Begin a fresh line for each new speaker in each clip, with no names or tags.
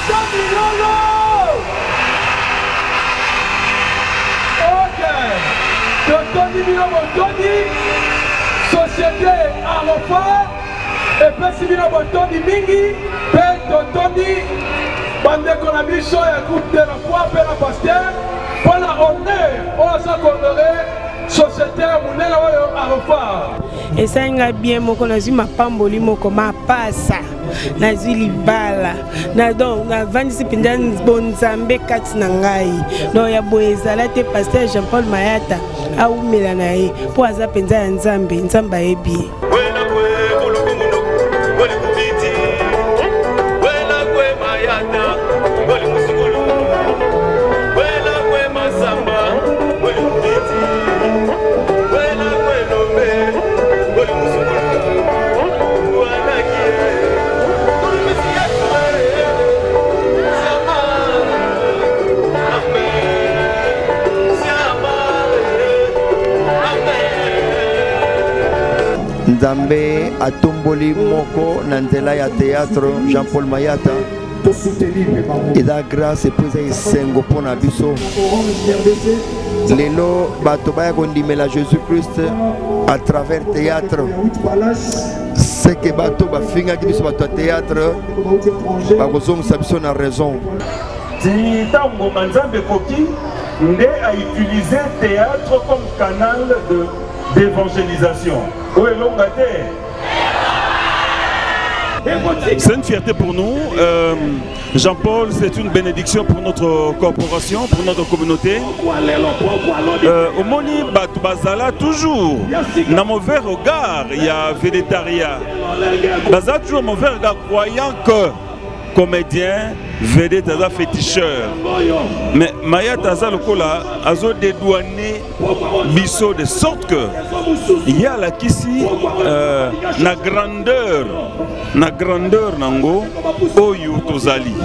Tony Lolo. Ok. Tony Lolo, Tony. Société Arofort. Et puis si Lolo, Tony Mingi. Puis Tony. Bande qu'on a mis sur le groupe de la foi, puis la pasteur. Pour la honneur, on a honoré. Société Arofort.
Et ça nga bien moko na zuma pamboli moko ma pasa na zili bala na donc na vandisi pinda bonzambe kati na ngai donc ya boezala te pasteur Jean-Paul Mayata aumela na ye po aza penza ya nzambe nzamba ebi
Nzambe atomboli moko na nzela ya théâtre Jean-Paul Mayata eza grâce epesa esengo mpona biso lelo bato baya kondimela Jésus-Christ à travers théâtre ce que bato bafingaki biso bato ya théâtre bakozongisa biso na raison
ntango Nzambe koki nde a utilisé théâtre comme canal d'évangélisation.
C'est une fierté pour nous. Jean-Paul, c'est une bénédiction pour notre corporation, pour notre communauté. Au Moni Bazala, toujours, dans mauvais regard, il y a végétarien. Bazala, toujours mauvais regard, croyant que comédien, vedette, féticheur. Mais Maya Taza Lokola a dédouané Bisso de sorte que il y a là qu'ici na grandeur nango Oyu Tozali.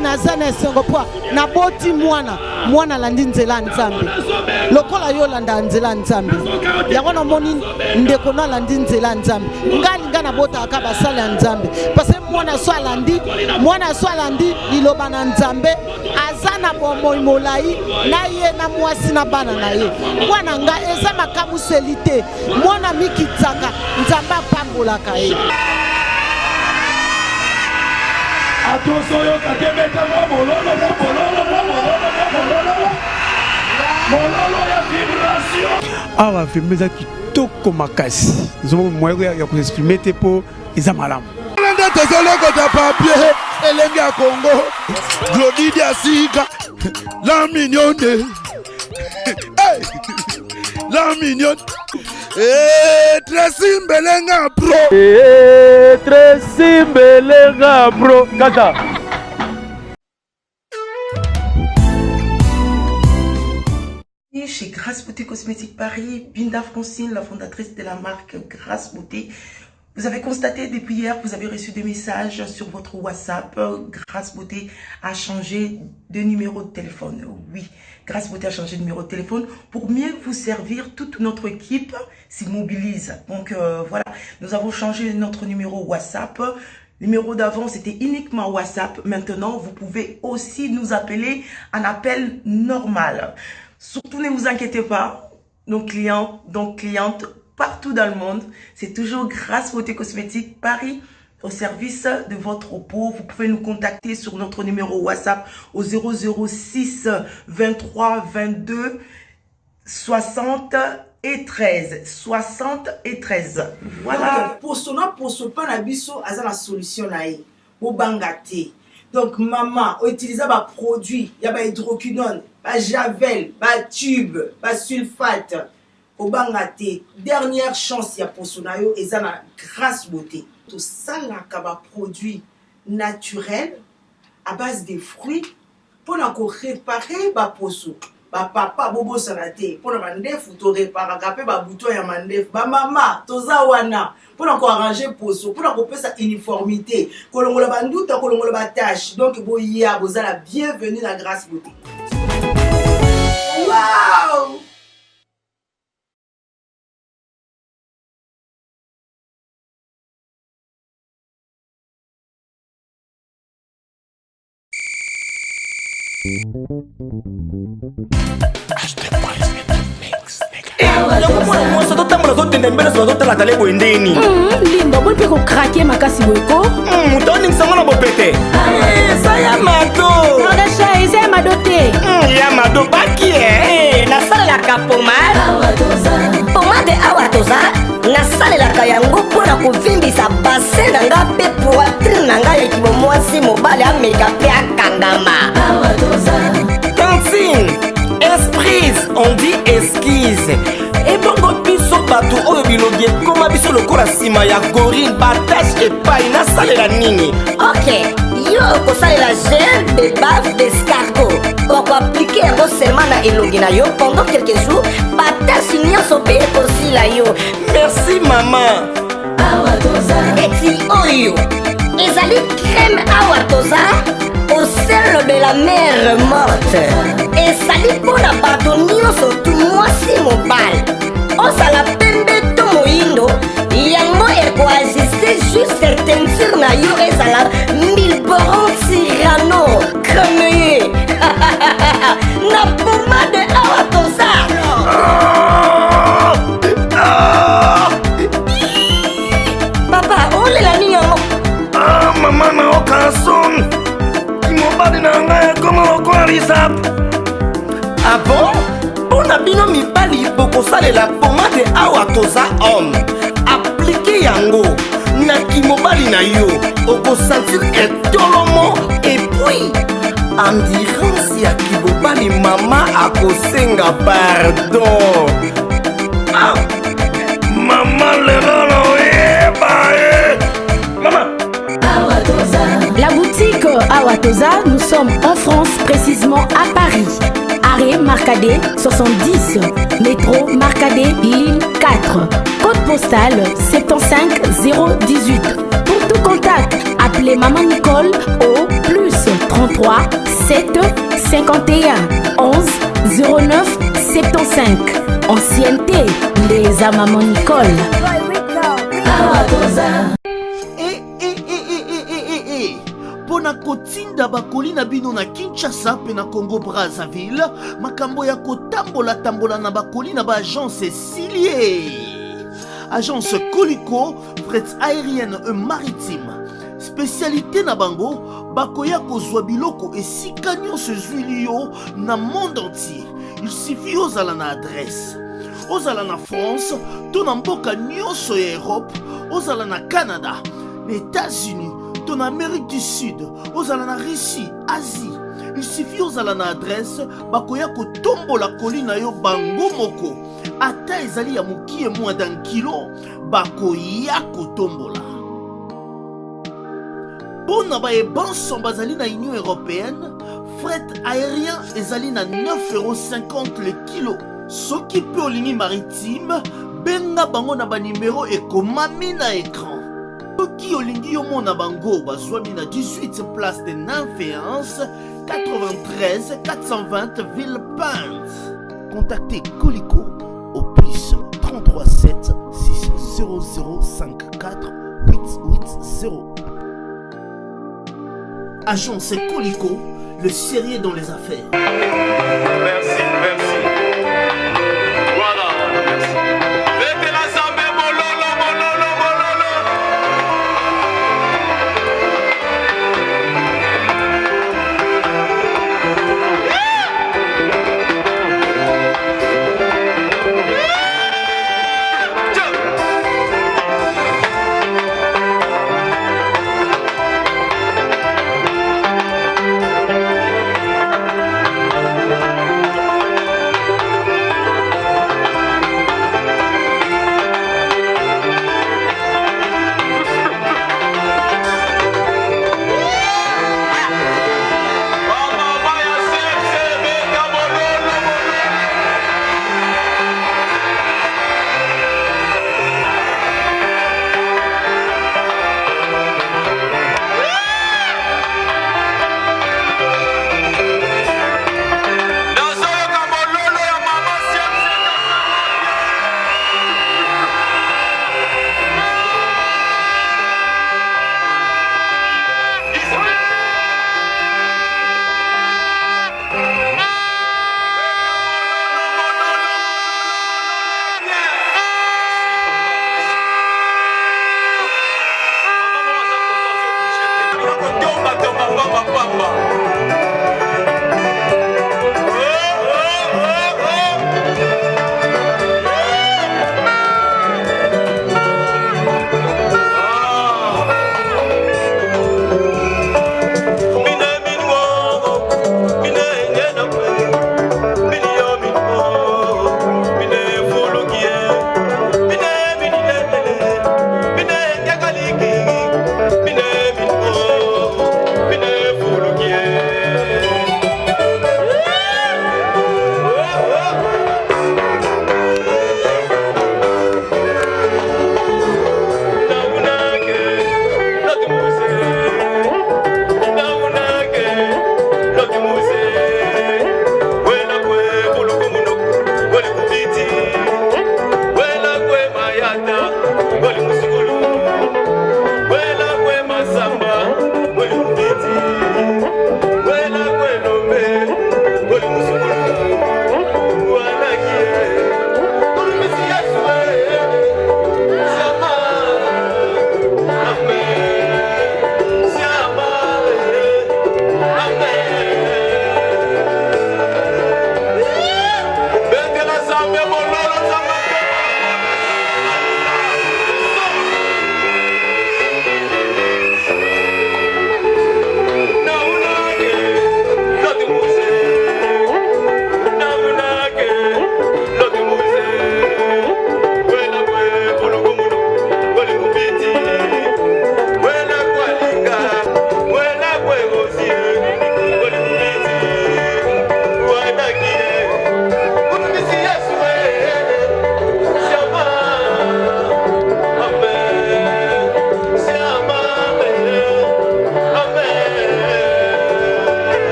Nazana sengopoa na boti mwana landi nzela nzambe lokola yo landa nzela nzambe yango na moni ndeko na landi nzela nzambe ngalinga na bota akaba sala ya nzambe parce que mwana so alandi liloba na nzambe azana bomoi molai na ye na mwasi na bana na ye mwana nga eza makamu selite mwana mikitsaka nzambe apambolaka ye.
Awa filmé za kitoko makasi nzomo moyo ya ko exprimer te po eza malamu
nda tozoloko ta papier elengi ya Congo Glodidi asika la mignonne la mignonne Tracy Mbelenga bro
Tracy Mbelenga bro kata.
Chez Grâce Beauté Cosmétique Paris, Binda Francine, la fondatrice de la marque Grâce Beauté. Vous avez constaté depuis hier, vous avez reçu des messages sur votre WhatsApp. Grâce Beauté a changé de numéro de téléphone. Oui, Grâce Beauté a changé de numéro de téléphone pour mieux vous servir. Toute notre équipe s'y mobilise. Donc voilà, nous avons changé notre numéro WhatsApp. Le numéro d'avant, c'était uniquement WhatsApp. Maintenant, vous pouvez aussi nous appeler en appel normal. Surtout, ne vous inquiétez pas, nos clients, donc clientes, partout dans le monde, c'est toujours Grâce Beauté Cosmétique Paris au service de votre peau. Vous pouvez nous contacter sur notre numéro WhatsApp au 006 23 22 60 et 13. 60 et 13. Voilà.
Pour ce pas la biso, à la solution là, au bangate. Donc, maman, utiliser des produits, il y a des hydroquinone, des javel, des tubes, des sulfate. Au bangate, dernière chance, il y a pour son ayo, et ça, la Grâce Beauté. Tout ça, là, des produits naturels, à base de fruits, pour réparer les poissons. Papa, bobo sanate, pour mandef, ou réparer, agapé, bouton ya mandef, maman, toza wana. Pour arranger poso, pour couper sa uniformité, que l'on le bandoute, que l'on le tâche. Donc, vous avez la bienvenue dans la Grâce Beauté. Wow!
Lindo bol pe ko craquer makasi weko
mutoni ngisanga na bopete ça ya mado
ngadasha ese mado te
ya mado baki
na salelaka pomade awa toza nasalelaka yango mpona kovimbisa base na nga mpe poitrine na ngai ekimo mwasi mobali ameka mpe akangama
Tantine, esprise, on dit esquisse. Et bongo biso bato oyo bilogi ekoma biso lokola nsima ya gorille batashe epai nasalela nini.
Ok, yo okosalela gel de bave d'escargot okoaplike yango seulement na elongi na yo pendant quelques jours batashe nyonso mpe ekosila yo.
Merci mama.
eti oyo ezali crème awatoza au sel de la mer morte ezali mpona bato nyonso tu mwasi mobali ozala pembe to moyindo yango ekoajuste juste teinture na yo ezala milboron tirano cremeye na pomade awatoza papa olela nini yango
mama na okason kimobali na ngai ekoma lokola lisap. Ah bon? Mpona bino mibali bokosalela pomade awa toza homme aplike yango na kimobali na yo okosentir etolomo epui endurance ya kimobali mama akosenga pardon. Ah, mama lelo loyeba mama.
La boutique Awatoza, nous sommes en France, précisément à Paris. Arrêt Marcadet 70, métro Marcadet, ligne 4. Code postal 75018. Pour tout contact, appelez Maman Nicole au plus 33 7 51 11 09 75. Ancienneté, les à Maman Nicole.
Pona kotinda bakoli na bino na Kinshasa pe na Congo Brazzaville makambo ya kotambola tambola na bakoli na ba agence Silier. Agence Colicot, fret aérienne et maritime. Spécialité na bango bakoya kozwa biloko esika nyonso ezwili yo na monde entier. Il suffit ozala na adresse. Ozala na France, to na mboka nyonso ya Europe, ozala na Canada, les États-Unis, ton Amérique du Sud, ozala na Russie, Asie. Il suffit ozala na adresse bakoya kotombola kolina yo bango moko. Ata ezali ya mokie moins d'un kilo bakoya kotombola. Pona ba ebanso bazali na Union Européenne, fret aérien ezali na 9,50 € le kilo. Soki pe olingi maritime, benga bango na ba numéro ekomami na écran. Soki olingi yo mona bango bazwami na 18 place de Nanféance, 93 420 Villepinte. Contactez Colicot au plus 33 7 600 54 880. Agence Colicot, le sérieux dans les affaires.
Merci, merci. Voilà, merci. Mettez la zambé, mololo, mololo, mololo.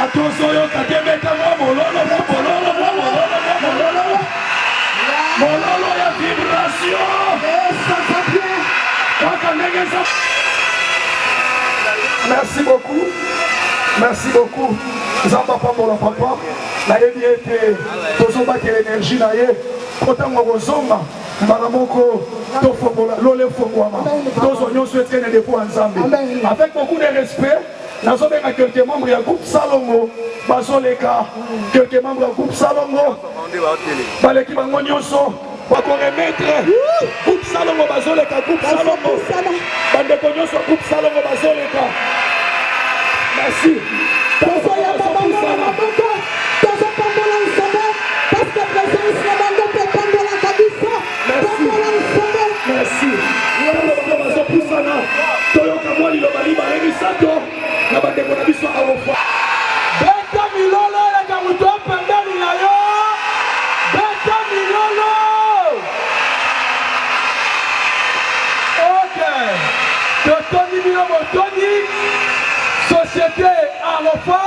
Attention, yo, t'as qu'à mettre moi, mon lolo, mon lolo, mon lolo. Merci beaucoup. Merci beaucoup. Zamba Pambola Papa. La été, Tozomba qui l'énergie naïe. Autant Morozomba. Maramoko, Tofobola, Lole Fogwama. Tous oignons souhaiteraient des dépôts ensemble. Avec beaucoup de respect, nous avons quelques membres du groupe Salongo. Bazoleka, quelques membres du groupe Salongo. Baleki Bangonyoso. On va remettre groupe Salongo Bazoleka, groupe Salongo. Bandekonyoso, groupe Salongo Bazoleka. Merci. Merci. Beta Milolo ya kamuto pembeni na yo. Beta Milolo. Ok. Totoni Milolo Toni. Société Arofa.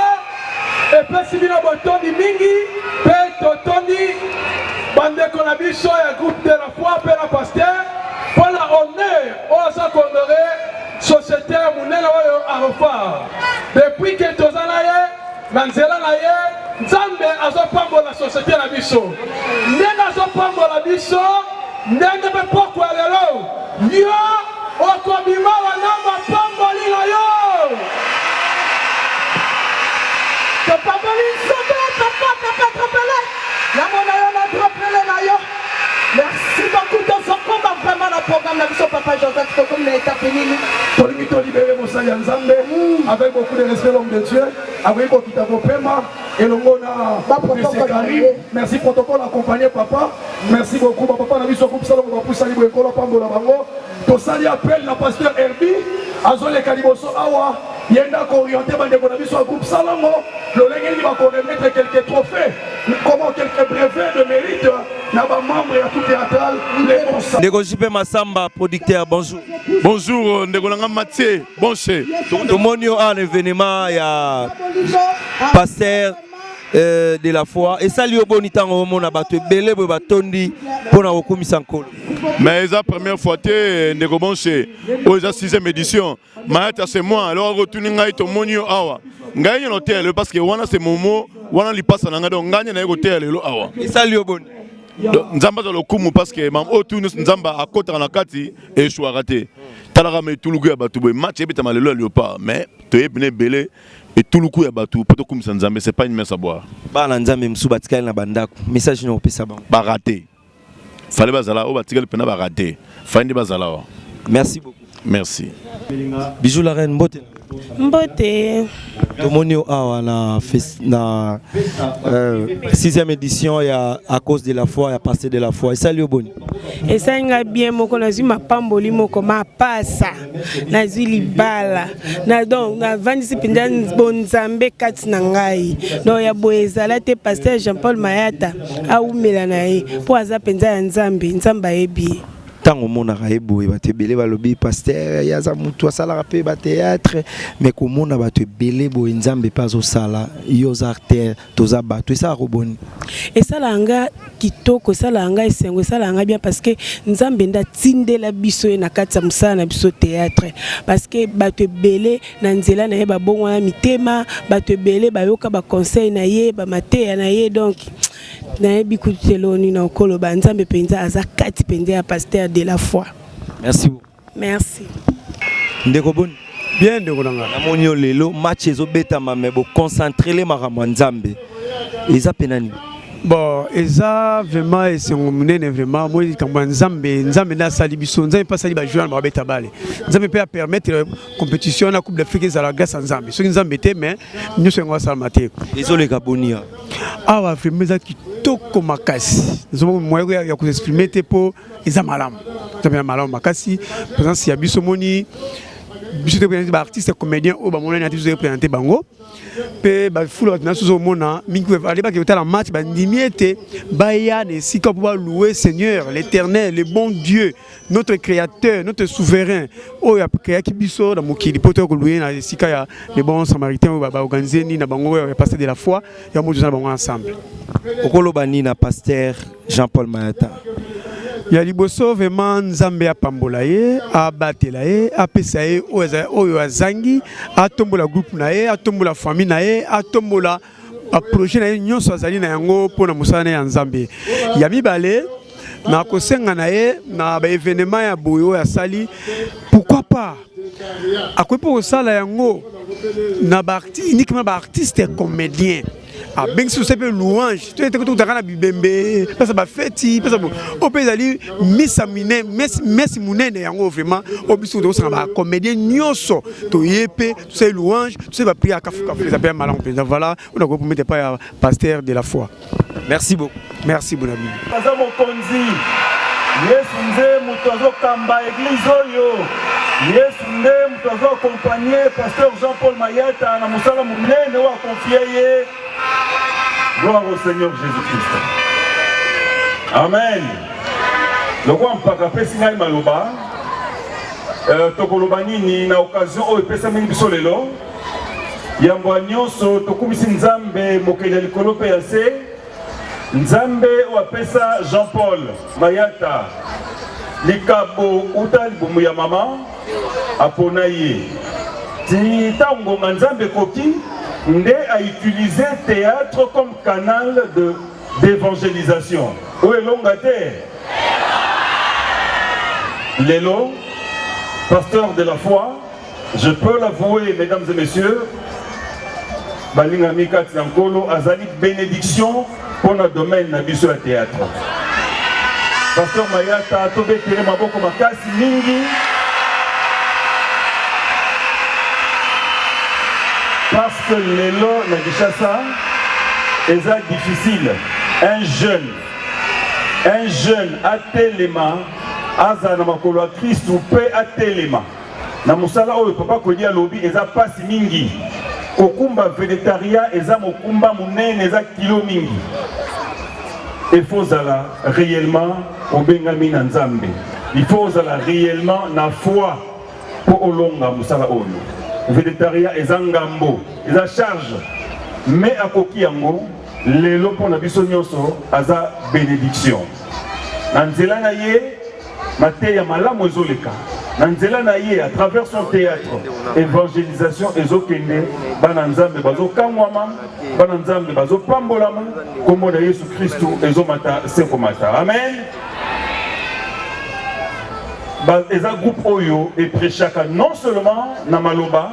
Et puis Milolo Toni Mingi. Pe Totoni. Bande Konabiso ya groupe de la foi. Pe la pasteur. Pour la honneur. Osa Kondore. Société Mounela Arofa. Depuis que Tozanaye. Nanzela na ye Nzambe azopambola société na biso ndenge azopambola biso ndenge pe pokwa lelo yo okobima wana mapamboli na yo topamboli nzambe papa tropele yango na yo na tropele na yo. Merci beaucoup tozokoma vraiment na programme na biso papa Joseph tokomi na étape nini tolingi tolibere mosali ya Nzambe avec beaucoup de respect l'homme de Dieu avec Bokita Bopema et l'ongo na Karim. Merci protocole accompagné papa. Merci beaucoup papa na biso groupe Salongo bapusali boyekola pambola bango tosali appel na pasteur Herbi azoleka liboso awa yenda orienté bandeko na biso groupe Salongo lolenge ni bako remettre quelques trophées comment quelques brevets de mérite na ba membre ya tout théâtral les bons.
Ndeko Jipe Massamba producteur bonjour.
Bonjour ndeko nanga Mathieu bonche.
Tomoni un événement ya pasteur de la foi et ça lui au bonita ngomona bato belé bo batondi pona okumisa nkolo.
Mais la première fois ndeko bonche o za 6e édition maata c'est moi alors retourner ngai tomoni awa. Ngai no tele parce que wana c'est momo wana li passe na ngado nganya na ko tele lo awa.
Et ça lui au boni.
Nzamba za lokumu parce que mam otu nzamba akota na kati et choix raté. Talaka me tuluku ya batu bo match ebeta malelo ali pas mais to yebne belé et tuluku ya batu poto kumisa nzambe c'est pas une messe à boire.
Ba na nzambe msu batikali na bandako message no opesa ba.
Ba raté. Fallait bazala o batikali pena ba raté. Fandi bazala.
Merci beaucoup.
Merci.
Bijou la reine Mbote.
Mbote.
Tomoni awa na 6e édition ya à cause de la foi ya pasteur de la foi et salut boni.
Et ça nga bien moko na zuma pamboli moko ma pasa na zili bala na donc na vandisi pinda bonzambe kati na ngai donc ya boezala te pasteur Jean-Paul Mayata aumela na ye po aza penza ya nzamba ebi.
Tango mona eboye bato ebele balobi pasteur yaza mutu asala pe ba théâtre mais komona bato ebele boye nzambe pa azosala yo za artère toza bato esa roboni
esala nga kitoko esala nga esengo esala nga bien parce que nzambe nda tindela biso na kati ya mosala na biso théâtre parce que bato ebele na nzela na ye babongo na mitema bato ebele bayoka ba conseil na ye ba mateya na ye donc na bikuteloni na okolo banzambe penza aza kati penza ya pasteur de la foi.
Merci beaucoup.
Merci.
Ndeko boni.
Bien ndeko nanga.
Na monyo lelo match ezobeta mame bo concentrer les makambo nzambe. Eza penani.
Bon, eza vraiment esengo munene vraiment moi kambo nzambe na sali biso nzambe pas sali ba joueur ba beta bale. Nzambe peut permettre compétition na Coupe d'Afrique za la grâce nzambe. So nzambe te mais nous sengo sala mate.
Désolé kabonia.
Ah wa vraiment za kitoko makasi. Nzomo moyo ya ko exprimer te po eza malamu. Nzambe malamu makasi. Présence ya biso moni biso te présenter ba artiste comédien o ba mona na tizo présenter bango. Pe ba foule na suzo mona mingi va aller ba ke la match ba ndimiete ba ya ne sika pour louer Seigneur l'Éternel le bon Dieu notre créateur notre souverain o ya créa ki biso da mokili poto ko louer na sika ya les bons samaritains ba organiser ni na bango ya passer de la foi ya mo na bango ensemble
okolo bani na pasteur Jean-Paul Mayata
ya liboso vraiment nzambe apambola ye abatela ye apesa ye oyo azangi atombola groupe na ye atombola famille na ye atombola projet na ye nyonso azali na yango mpona mosala na ya nzambe ya mibale na kosenga na ye na baévénement ya boye oyo asali pourquoi pas akoki mpo kosala yango na uniquement baartiste comédien abengi soso mpe louange toyetaka na bibembe mpesa bafeti mpesa oyo ezali mesi monene yango vraiment oyo biso tokosanga bacomédien nyonso toye mpe tosali louange tosali bapri ya kafukafu eza mpe ya malamu mpenza voilà ona kopromete pa ya pasteur de la foi. Merci beaucoup. Merci bon ami.
Aza mokonzi Yesu nde moto azokamba église oyo Yesu nde moto azoaccompagner pasteur Jean-Paul Mayata na mosala monene oyo akonfie ye. Gloire au Seigneur Jésus-Christ. Amen. Lokwa mpaka pesi ngai maloba tokoloba nini na occasion oyo epesami biso lelo yambo nyonso tokumisi nzambe mokeli ya likolo mpe ya se nzambe oyo apesa Jean-Paul Mayata likabo uta libumu ya mama apona ye ti ntango nga nzambe koki nde a utilisé théâtre comme canal d'évangélisation. Où est l'ongate? Lélo, pasteur de la foi, je peux l'avouer, mesdames et messieurs, Balingami Katsiankolo, Azali bénédiction pour le domaine de biso à théâtre. Pasteur Mayata, Tobe Tere Maboko Makasi Mingi, parce que l'élo na Gishasa est difficile. Un jeune à Téléma, Aza na makolo a Christ ou peut à Téléma. Na musala oyo papa kodia lobi eza pasi mingi. Kokumba végétarien eza mokumba munene eza kilo mingi. Il faut zala réellement au bengami na nzambe. Il faut zala réellement na foi pour olonga musala oyo. Végétarien et zangambo, ils a charge, mais à Kokiango, les lopons na biso nyonso aza bénédiction. Nanzela na ye, mateya malamu ezoleka. Nanzela na ye à travers son théâtre, évangélisation ezokende, bananzambe bazo kamwama, bananzambe bazo pambolama, comme na Yesu Christu ezomata sekomata. Amen. Et un groupe Oyo et prêchaka non seulement na maloba,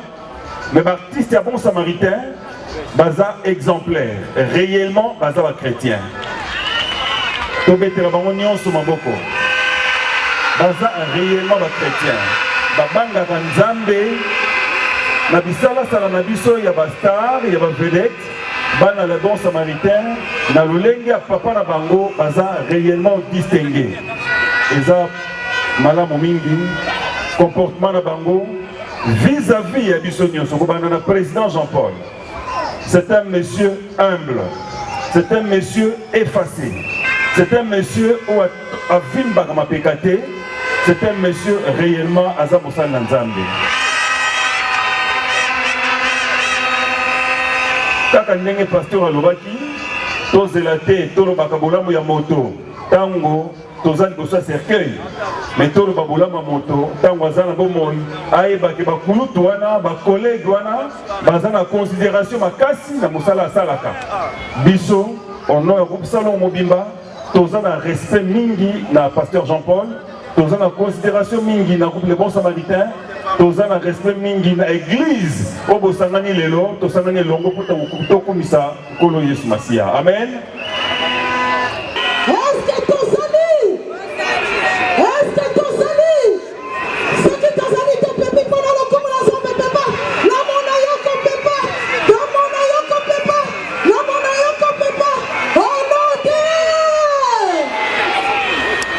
mais l'artiste bon samaritain, baza exemplaire, réellement baza chrétien. Tobete la banonion sur maboko. Baza réellement chrétien. Babanga kanzambe, na bisala sala na biso ya bastar, ya vedette, bana le bon samaritain, na lolenge papa na bango baza réellement distingué. Malamu mingi comportement na bango vis-à-vis ya biso nyonso kobana na président Jean-Paul. C'est un monsieur humble, c'est un monsieur effacé, c'est un monsieur où a vimba kama pekate, c'est un monsieur réellement aza mosala na nzambe. Kaka ndenge pasteur alobaki tozela te tolobaka bolamu ya moto tango tozali kosa cercueil mais tolo babolama moto tango azana bomoi ayebaki bakulutu wana bakolege wana baza na considération makasi na mosala asalaka biso ono ya groupe salon mobimba toza na respect mingi na pasteur Jean-Paul, toza na considération mingi na groupe les bons samaritains, toza na respect mingi na église obo sangani lelo tosangani longo puta tokomisa kolo Yesu Masia. Amen.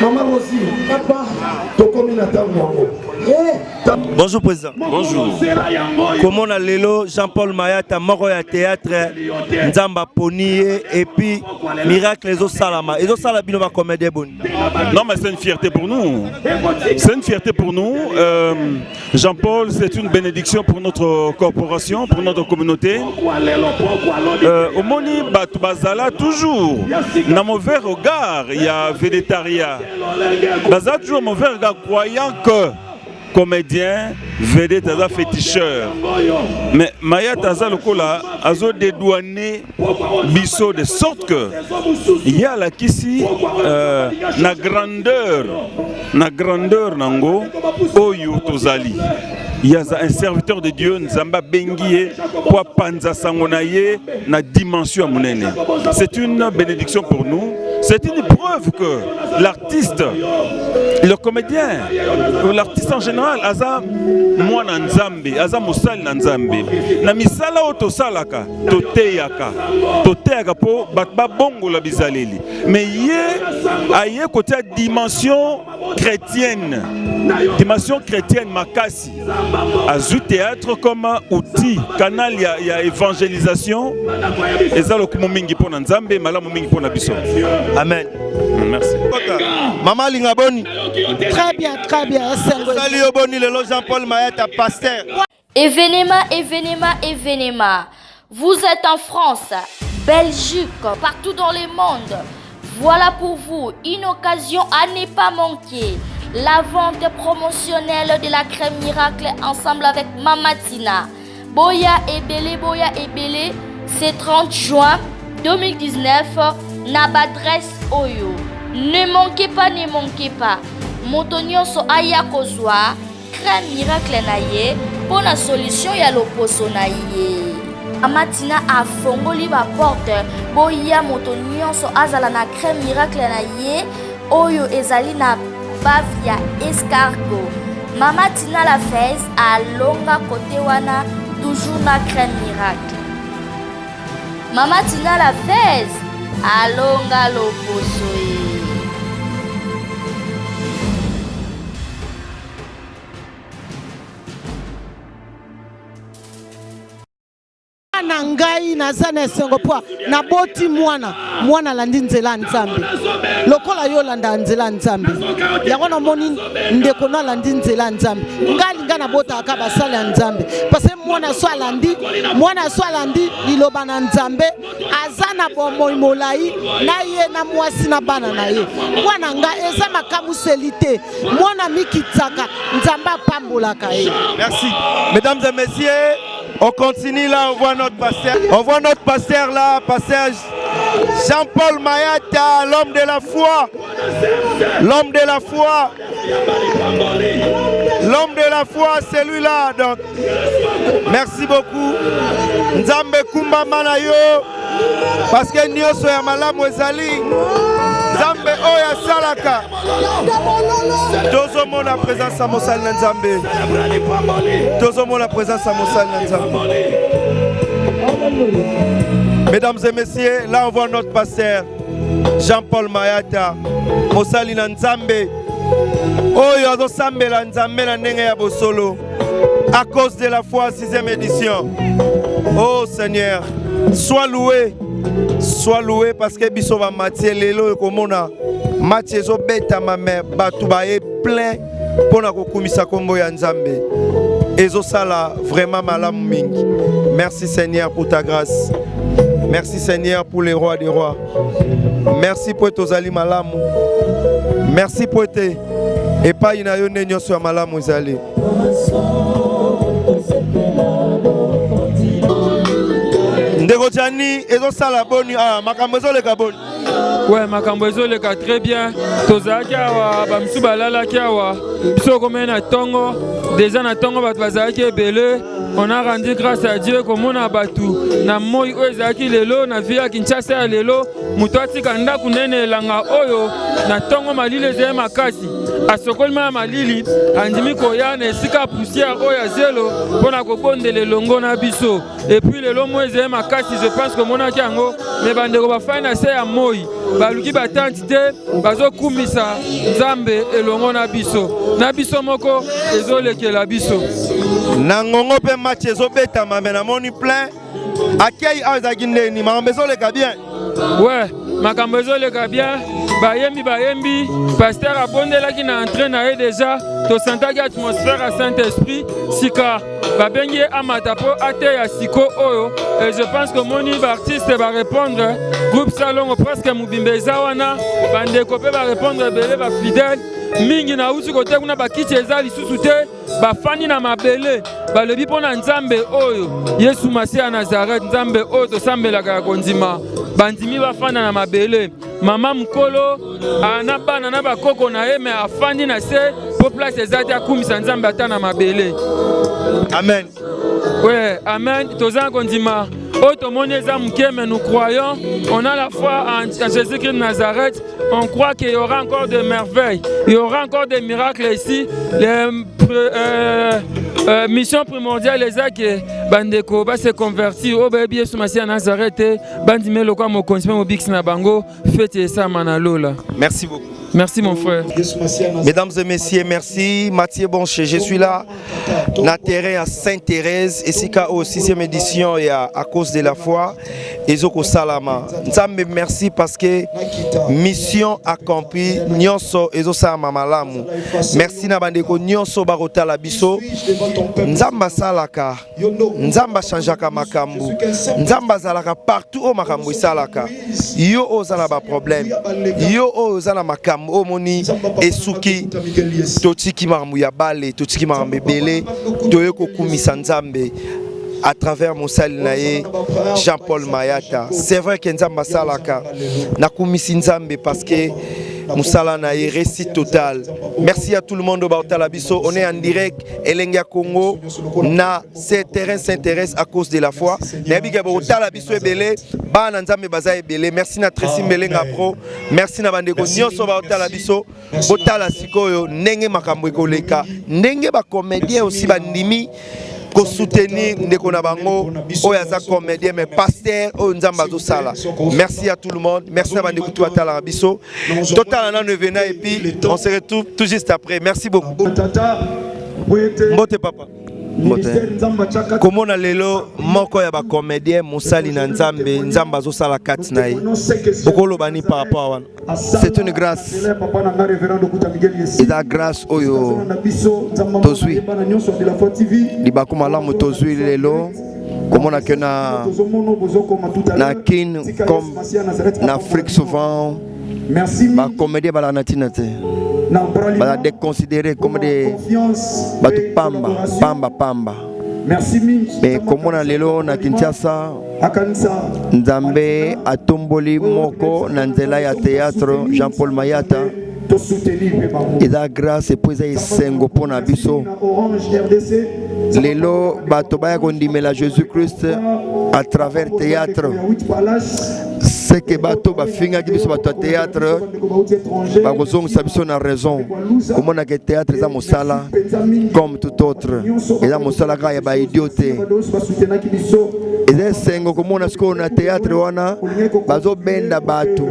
Maman Rosie, papa, tu commis la table.
Bonjour président.
Bonjour.
Comment on a l'élo Jean-Paul Mayata, mort à théâtre, Nzamba Ponier et puis Miracle les Salama. Et Salama va comédie bonne.
Non mais c'est une fierté pour nous. C'est une fierté pour nous. Jean-Paul, c'est une bénédiction pour notre corporation, pour notre communauté. Au Moni Bazala toujours. Dans mauvais regard, il y a végétarien. Bazala toujours mauvais regard, croyant que comédien, vedette, féticheur. Mais Maya Taza Lokola a dédouané Bisso de sorte que il y a là qu'ici na grandeur nango Oyo Tozali. Il y a un serviteur de Dieu, Nzamba Benguié, pour Panza Sangonaye, na dimension monene. C'est une bénédiction pour nous. C'est une preuve que l'artiste, le comédien, l'artiste en général, aza mwana nzambe, aza musali na nzambe. Na misala oto salaka, toteyaka po batba bongo la bizaleli. Mais aye côté dimension chrétienne makasi. Azu théâtre comme outil, canal il y a évangélisation. Et ça le kumomingi pour nzambe, malamu mingi pour nabiso.
Amen.
Merci.
Maman Lingaboni.
Très bien.
Salut Oboni, le Jean-Paul Mayata, pasteur.
Événement. Vous êtes en France, Belgique, partout dans le monde. Voilà pour vous une occasion à ne pas manquer. La vente promotionnelle de la crème miracle ensemble avec Mamatina. Boya et Belé, c'est 30 juin 2019. Nabadresse Oyo. Ne manquez pas. Motonio so aya kozwa crème miracle naye pour la solution ya loposo naye. Amatina a fongoli ba porte boya motonio so azala na crème miracle naye Oyo ezali na bavia escargot. Mama Tina la fez a longa côté wana toujours na crème miracle. Mama Tina la fez alonga loposo
na ngai naza na esengo po naboti mwana landi nzela nzambe lokola yo landa nzela nzambe yango namoni ndeko na landi nzela nzambe ngalinga nabota aka basala ya nzambe parce que mwana so alandi liloba na nzambe aza na bomoi molai na ye na mwasi na bana na ye mwana nga eza makamuseli te mwana mikitsaka nzambe apambolaka ye.
Merci. Mesdames et messieurs, on continue là, on voit notre pasteur là, passage Jean-Paul Mayata, l'homme de la foi. L'homme de la foi, celui-là. Donc, merci beaucoup. Nzambe Kumba Manayo, parce que Nyoso ya malamu ezali. Nzambe Oya Salaka. Tozo mona présence à Mosal Nzambe. Tozo mona présence à Mosal Nzambe. Mesdames et messieurs, là on voit notre pasteur Jean-Paul Mayata, Mosali Nzambe. Oyo azo sambela Nzambe na ndenge ya bosolo. À cause de la foi, 6e édition. Oh Seigneur, sois loué parce que biso va Mathieu lelo komona Mathieu zo beta ma mère batu ba e plein pona kokumisa kombo ya Nzambe. Ezo sala vraiment malamu mingi. Merci Seigneur pour ta grâce. Merci Seigneur pour les rois des rois. Merci pour tozali malamu. Merci pour te et pas ina yo nenyo so malamu ezali. Ndeko Jani ezo sala boni makambo ezoleka boni.
Ouais, makambo ezoleka très bien. Tozaki awa bamsu balalaki awa biso komena tongo déjà na tongo bato bazalaki ebele. On a rendu grâce à Dieu comme on a battu. Na moi ezaki lelo na via Kinshasa ya lelo muto atika ndaku nene langa oyo na tongo malile ze makasi. asokolima malili andimi koya na esika poussière oyo ya zelo mpona kobondela elongo na biso epuis lelo mo ezali makasi je pense komonaki yango me bandeko bafai na se ya moi baluki batanti te bazokumisa nzambe elongo na biso moko ezolekela biso
na ngongo mpe match ezobetama me namoni plein akei awa ezalaki ndeni makambo ezoleka bien
ouais makambo ezoleka bien bayembi paster abondelaki na entrain na ye déjà tosantaki atmosphère ya Saint-Esprit sika babengi ye amata mpo ateya siko oyo et je pense que moni baartiste barépondre groupe salongo presque mobimba eza wana bandeko mpe barépondre ebele bafidèle mingi na uti kote kuna bakiti eza lisusu te bafandi na mabele balobi mpo na nzambe oyo Yesu Masi ya Nazareth nzambe oyo tosambelaka ya kondima bandimi bafanda na mabele mama mukolo ana bana na bakoko na ye me afandi na se po place eza te akumisa nzambe ata na mabele
amen
ouais amen toza kondima oyo tomoni eza moke mais nous croyons on a la foi en Jésus-Christ de Nazareth on croit qu'il y aura encore de merveilles il y aura encore des miracles ici les mission primordiale eza ke bandeko base convertir o bayebi Yesu Masi ya Nazareth bandime lokwa mokonzi mpe mobikisi na bango fete esama na lola.
Merci beaucoup.
Merci mon frère.
Mesdames et messieurs, merci. Mathieu Bonché, je suis là, na terrain à Sainte-Thérèse, et c'est au 6e édition et à cause de la foi, et Zoko Salama. Nzambe merci parce que mission accomplie, nyonso ezo sama malamu. Merci na bandeko nyonso barota la biso. Nzamba salaka, nzamba chanjaka makambu, nzamba zalaka partout au makambu salaka. Yo ozana ba problème, yo ozana makambu. Omoni esuki totiki makambo ya bale totiki makambo ebele toyeko kumisa nzambe à travers mosali na ye Jean-Paul Mayata. C'est vrai que nzamba salaka na kumisi nzambe parce que Moussala na récit total. Merci à tout le monde au Baotalabiso. On est en direct Elenga Congo. Na ce terrain s'intéresse à cause de la foi. Nabiga Baotalabiso ebele, ba nzambe baza ebele. Merci na Tracy Melenga Pro. Merci na bandeko nyonso Baotalabiso. Botala sikoyo ndenge makambo ekoleka. Ndenge ba comédien aussi bandimi ko soutenir ndeko na bango oyaza comédien mais pasteur o nzamba zo sala. Merci à tout le monde, merci à bandeko tout atala biso total na nevena et puis on se retrouve tout juste après. Merci beaucoup. Mbote papa komona lelo moko ya ba comédien mosali na nzambe nzamba zo sala kati na ye bokolo bani par rapport à
c'est une grâce et la grâce oyo tozwi libako malamu tozwi lelo komona ke na kin comme na Afrique souvent ba comédien bala natina te bala déconsidéré comme des batu pamba mais komona lelo na Kinshasa nzambe atomboli moko na nzela ya théâtre Jean-Paul Mayata et la grâce et puis esengo pona biso lelo bato baya kondimela Jésus-Christ à travers théâtre c'est que bato bafinga ki biso bato ya théâtre bakozongisa biso na raison komona ke théâtre eza mosala comme tout autre eza mosala kaka ya baidiote eza esengo komona sikoyo na théâtre wana bazobenda bato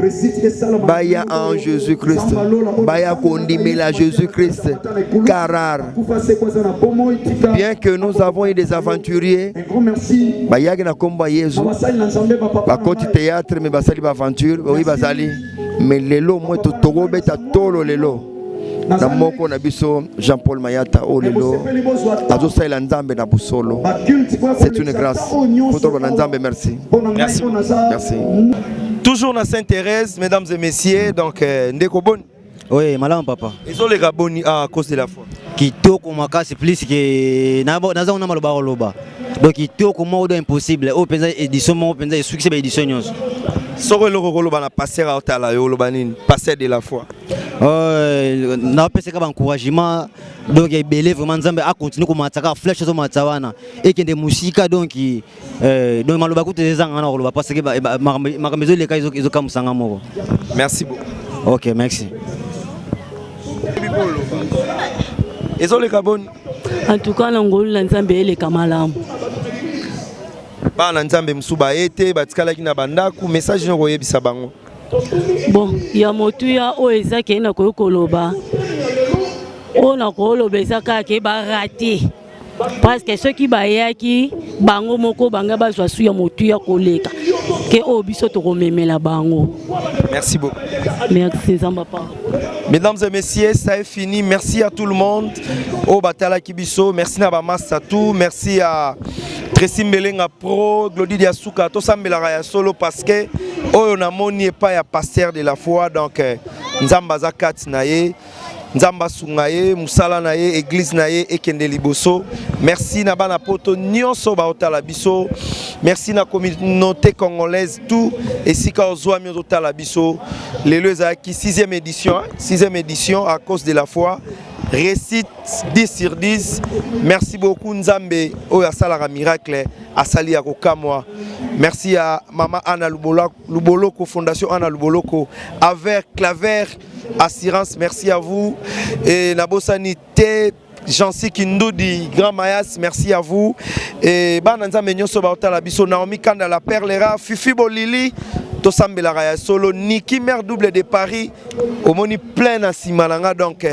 baya en Jésus-Christ baya kondimela Jésus-Christ car rare bien que nous avons eu des aventuriers bayaki na kombo ya Yesu bakoti théâtre mais basali ba aventure oui basali mais lelo moi toko beta tolo lelo na moko na biso Jean-Paul Mayata o lelo azo saila nzambe na busolo c'est une grâce pour na nzambe merci merci
toujours na Sainte-Thérèse mesdames et messieurs donc ndeko boni
oui malamu papa
ezoleka boni à cause de la foi
kitoko makasi plus que naza ona maloba loba donc kitoko modo impossible o penza édition mo penza succès ba édition nyonso
soko loko koloba na passer à otala yo loba nini passer de la foi
na pesa ka encouragement donc ebele vraiment nzambe a continuer ko mataka flèche zo matsawana et que de musika donc donc maloba ku te zanga na koloba parce que makambezo le ka izo kamusanga moko
merci beaucoup
OK merci
ezoleka boni
en tout cas nangolu na nzambe eleka malamu
bana nzambe mosusu baye te batikalaki na bandako message noko oyebisa bango
bon ya motuya oyo ezaki na koyo koloba oyo na koloba ezaka ke barate parce que ceux qui bayaki bango moko banga bazwa su ya motuya koleka ke oyo biso tokomemela bango.
Merci beaucoup.
Merci Nzamba pa.
Mesdames et messieurs, ça est fini. Merci à tout le monde. Au Batala Kibiso, merci à Bamasatou, merci à Tracy Melenga Pro, Glody Diasuka, tout ça Melaraya Solo parce que on a moni pas ya pasteur de la foi donc Nzamba Zakat naye. Nzamba Sungaye, Moussala naye, Église naye, Ekende Liboso. Merci na bana poto nyonso ba otala biso. Merci na communauté congolaise tout et si ka ozwa mi otala biso. Lelo ezaki 6e édition à cause de la foi. Récite 10 sur 10. Merci beaucoup Nzambe oya salara miracle asali ya kokamwa. Merci à Maman Anna Luboloko, Fondation Anna Luboloko, avec Claver Assurance, merci à vous. Et Nabosanité, Jansi Kindoudi, Grand Mayas, merci à vous. Et Bananza Menyo Sobaota Labiso, Naomi Kanda La Perlera, Fifi Bolili, Tosambe la Raya Solo, Niki Mère Double de Paris, Omoni plein à Simalanga, donc.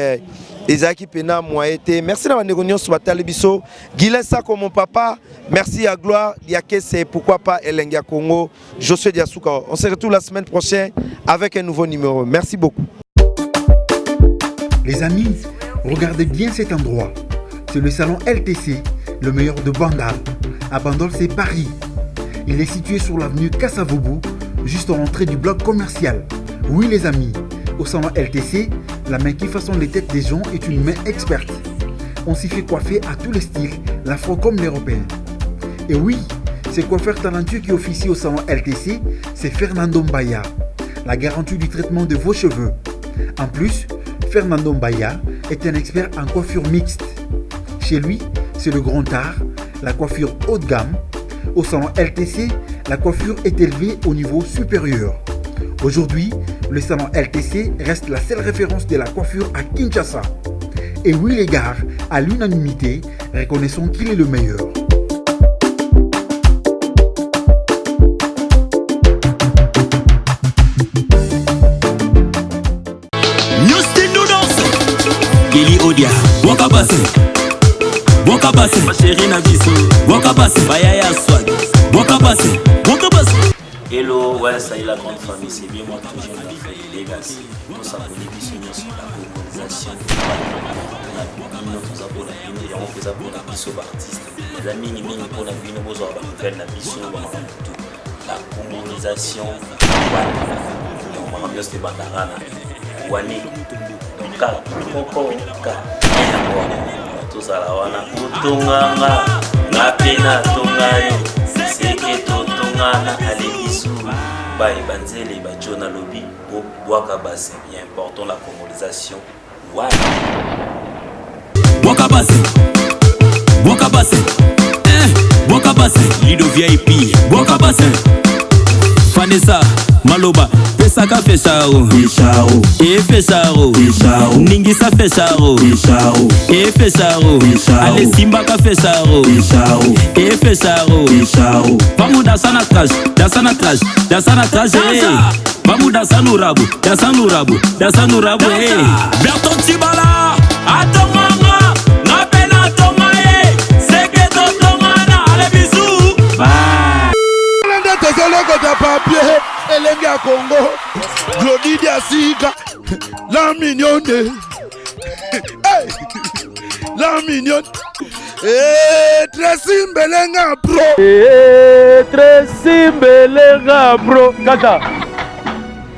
Ezaki Pena Moaete. Merci à Négonio Swatalibiso. Guilain Sako mon papa. Merci à Gloire. Diake c'est pourquoi pas Elengia Congo. Josué Diasuka. On se retrouve la semaine prochaine avec un nouveau numéro. Merci beaucoup.
Les amis, regardez bien cet endroit. C'est le salon LTC, le meilleur de Bandal. À Bandol, c'est Paris. Il est situé sur l'avenue Kassavoubou, juste à l'entrée du bloc commercial. Oui les amis, au salon LTC, la main qui façonne les têtes des gens est une main experte. On s'y fait coiffer à tous les styles, l'afro comme l'européen. Et oui, ce coiffeur talentueux qui officie au salon LTC, c'est Fernando Mbaya, la garantie du traitement de vos cheveux. En plus, Fernando Mbaya est un expert en coiffure mixte. Chez lui, c'est le grand art, la coiffure haut de gamme. Au salon LTC, la coiffure est élevée au niveau supérieur. Aujourd'hui, le salon LTC reste la seule référence de la coiffure à Kinshasa. Et oui les gars, à l'unanimité, reconnaissons qu'il est le meilleur.
Gili Odia, Wakabase, Wakabase, ma chérie Nabiso, Wakabase, Bayaya Swag, Wakabase, Wakabase.
Hello, ouais, ça y est la grande famille, c'est bien moi toujours la famille Legacy. Tout ça pour les bisous sur la colonisation. Nous avons la on fait ça pour la bisou artiste. Les amis, nous pour la vie, nous avons fait la bisou, la colonisation. On va bien se battre là. Wani, donc Coco, tout ça là, on a Kutunganga, Napena Tungani, Seke Totungana, Alebisu, Baï Banzele, Bajona Lobby, Wakabase, bien important la colonisation.
Wakabase, Wakabase, Wakabase, Lido VIP, Wakabase, Vanessa, Maloba, Pesaka Fechao, et Fechao, Ningisa Fechao, et Fechao, Ale Simbaka Fechao, et Fechao, Vamos dançar na traje, dançar na traje, dançar na traje, vamos dançar no rabo, dançar no rabo, dançar no rabo, Berton Tibala, Atomanga, na pena tomae, Seketo Tomana, ale bisou, bye.
Papier, Elenga Congo, Glody Diasuka, la mignonne, hey, la mignonne, Tracy Melenga Pro,
Tracy Melenga Pro, Kata.